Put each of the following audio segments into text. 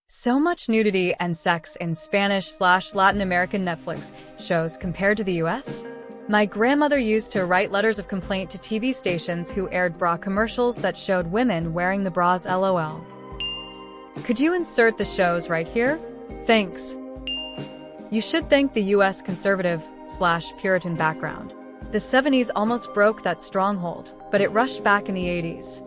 So much nudity and sex in Spanish/Latin American Netflix shows compared to the US? My grandmother used to write letters of complaint to TV stations who aired bra commercials that showed women wearing the bras LOL. Could you insert the shows right here? Thanks. You should thank the US conservative/Puritan background. The 70s almost broke that stronghold, but it rushed back in the 80s.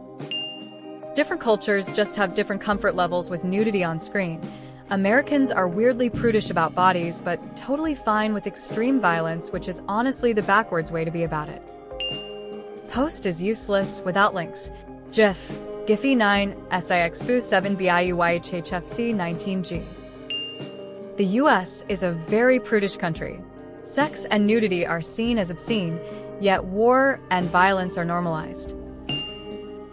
Different cultures just have different comfort levels with nudity on screen. Americans are weirdly prudish about bodies, but totally fine with extreme violence, which is honestly the backwards way to be about it. Post is useless without links. GIF, Giphy 9, SIXFU 7 BIUYHHFC 19G. The US is a very prudish country. Sex and nudity are seen as obscene, yet war and violence are normalized.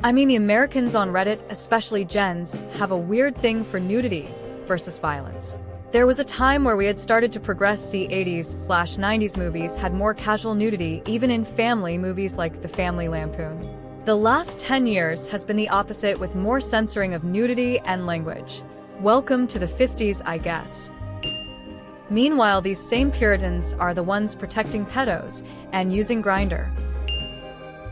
I mean, the Americans on Reddit, especially Gens, have a weird thing for nudity versus violence. There was a time where we had started to progress. 80s/90s movies had more casual nudity, even in family movies like The Family Lampoon. The last 10 years has been the opposite, with more censoring of nudity and language. Welcome to the 50s, I guess. Meanwhile, these same Puritans are the ones protecting pedos and using Grindr.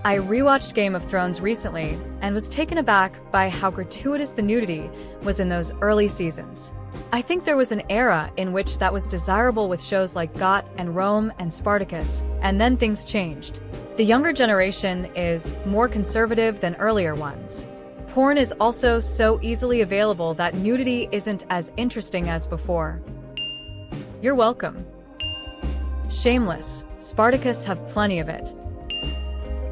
I rewatched Game of Thrones recently and was taken aback by how gratuitous the nudity was in those early seasons. I think there was an era in which that was desirable with shows like GOT and Rome and Spartacus, and then things changed. The younger generation is more conservative than earlier ones. Porn is also so easily available that nudity isn't as interesting as before. You're welcome. Shameless, Spartacus have plenty of it.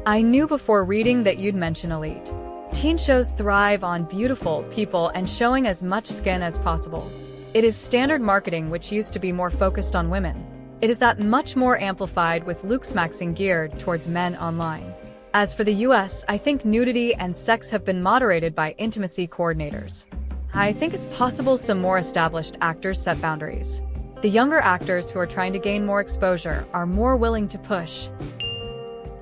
I knew before reading that you'd mention Elite. Teen shows thrive on beautiful people and showing as much skin as possible. It is standard marketing, which used to be more focused on women. It is that much more amplified with Looksmaxing geared towards men online. As for the US, I think nudity and sex have been moderated by intimacy coordinators. I think it's possible some more established actors set boundaries. The younger actors who are trying to gain more exposure are more willing to push.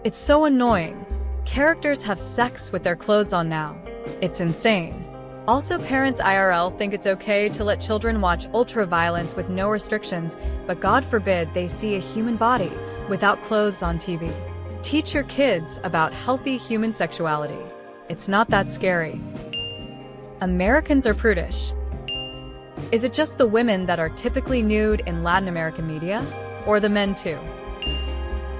It's so annoying. Characters have sex with their clothes on now. It's insane. Also, parents IRL think it's okay to let children watch ultra-violence with no restrictions, but God forbid they see a human body without clothes on TV. Teach your kids about healthy human sexuality. It's not that scary. Americans are prudish. Is it just the women that are typically nude in Latin American media? Or the men too?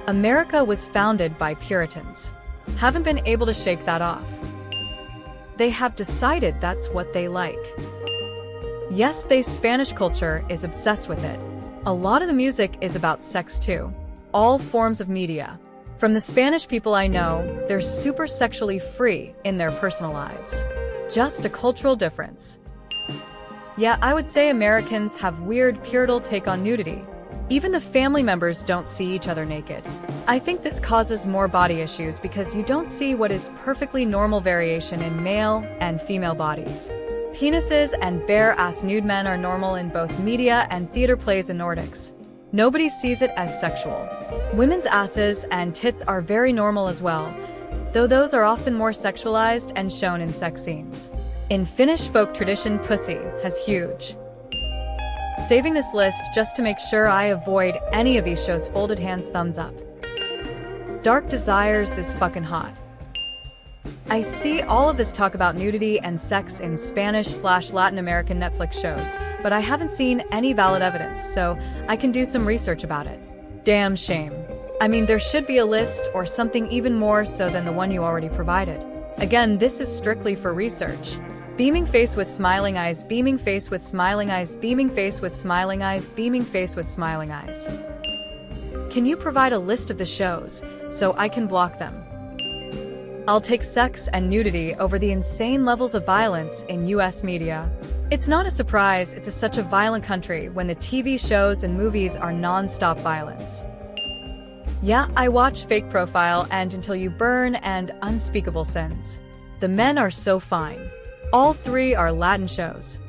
America was founded by Puritans. Haven't been able to shake that off. They have decided that's what they like. Yes, the Spanish culture is obsessed with it. A lot of the music is about sex too. All forms of media. From the Spanish people I know, they're super sexually free in their personal lives. Just a cultural difference. Yeah, I would say Americans have weird Puritan take on nudity. Even the family members don't see each other naked. I think this causes more body issues because you don't see what is perfectly normal variation in male and female bodies. Penises and bare-ass nude men are normal in both media and theater plays in Nordics. Nobody sees it as sexual. Women's asses and tits are very normal as well, though those are often more sexualized and shown in sex scenes. In Finnish folk tradition, pussy has huge. Saving this list just to make sure I avoid any of these shows. Folded hands, thumbs up. Dark Desires is fucking hot. I see all of this talk about nudity and sex in Spanish/Latin American Netflix shows, but I haven't seen any valid evidence, so I can do some research about it. Damn shame. I mean, there should be a list or something even more so than the one you already provided. Again, this is strictly for research. Beaming face with smiling eyes, beaming face with smiling eyes, beaming face with smiling eyes, beaming face with smiling eyes. Can you provide a list of the shows so I can block them? I'll take sex and nudity over the insane levels of violence in US media. It's not a surprise it's such a violent country when the TV shows and movies are non-stop violence. Yeah, I watch Fake Profile and Until You Burn and Unspeakable Sins. The men are so fine. All three are Latin shows.